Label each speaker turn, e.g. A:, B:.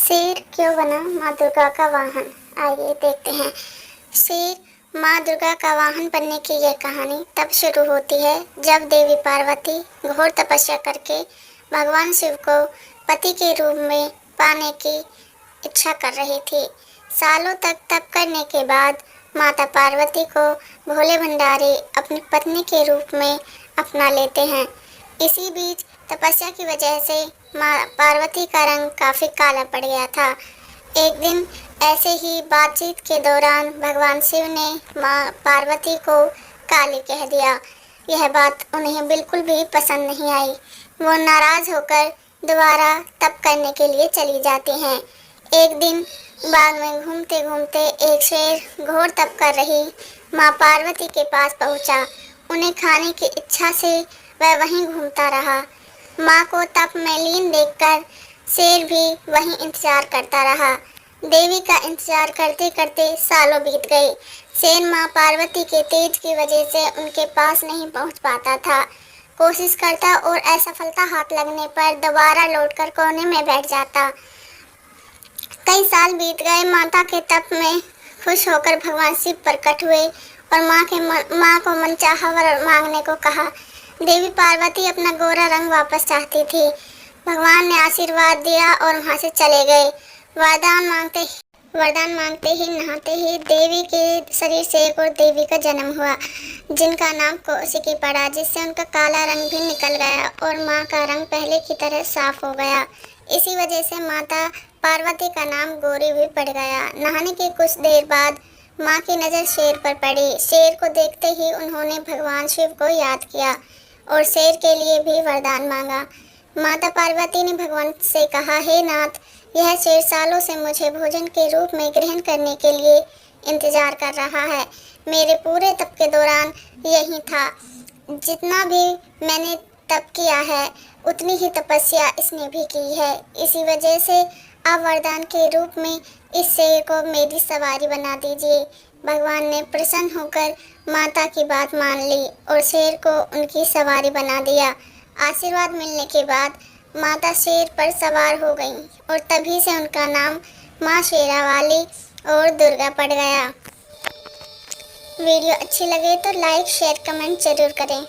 A: शेर क्यों बना माँ दुर्गा का वाहन? आइए देखते हैं। शेर माँ दुर्गा का वाहन बनने की यह कहानी तब शुरू होती है जब देवी पार्वती घोर तपस्या करके भगवान शिव को पति के रूप में पाने की इच्छा कर रही थी। सालों तक तप करने के बाद माता पार्वती को भोले भंडारी अपनी पत्नी के रूप में अपना लेते हैं। इसी बीच तपस्या की वजह से माँ पार्वती का रंग काफी काला पड़ गया था। एक दिन ऐसे ही बातचीत के दौरान भगवान शिव ने माँ पार्वती को काली कह दिया। यह बात उन्हें बिल्कुल भी पसंद नहीं आई। वो नाराज होकर दोबारा तप करने के लिए चली जाती हैं। एक दिन बाग में घूमते घूमते एक शेर घोर तप कर रही माँ पार्वती के पास पहुंचा। उन्हें खाने की इच्छा से वह वहीं घूमता रहा। माँ को तप में लीन देखकर शेर भी वहीं इंतजार करता रहा। देवी का इंतजार करते करते सालों बीत गए। शेर माँ पार्वती के तेज की वजह से उनके पास नहीं पहुंच पाता था। कोशिश करता और असफलता हाथ लगने पर दोबारा लौटकर कोने में बैठ जाता। कई साल बीत गए। माता के तप में खुश होकर भगवान शिव प्रकट हुए और माँ को मनचाहा वर मांगने को कहा। देवी पार्वती अपना गोरा रंग वापस चाहती थी। भगवान ने आशीर्वाद दिया और वहां से चले गए। वरदान मांगते ही नहाते ही देवी के शरीर से एक और देवी का जन्म हुआ, जिनका नाम कौशिकी पड़ा, जिससे उनका काला रंग भी निकल गया और माँ का रंग पहले की तरह साफ हो गया। इसी वजह से माता पार्वती का नाम गौरी भी पड़ गया। नहाने के कुछ देर बाद माँ की नज़र शेर पर पड़ी। शेर को देखते ही उन्होंने भगवान शिव को याद किया और शेर के लिए भी वरदान मांगा। माता पार्वती ने भगवान से कहा, हे नाथ, यह शेर सालों से मुझे भोजन के रूप में ग्रहण करने के लिए इंतजार कर रहा है। मेरे पूरे तप के दौरान यही था। जितना भी मैंने तप किया है उतनी ही तपस्या इसने भी की है। इसी वजह से आप वरदान के रूप में इस शेर को मेरी सवारी बना दीजिए। भगवान ने प्रसन्न होकर माता की बात मान ली और शेर को उनकी सवारी बना दिया। आशीर्वाद मिलने के बाद माता शेर पर सवार हो गईं और तभी से उनका नाम माँ शेरावाली और दुर्गा पड़ गया। वीडियो अच्छी लगे तो लाइक शेयर कमेंट जरूर करें।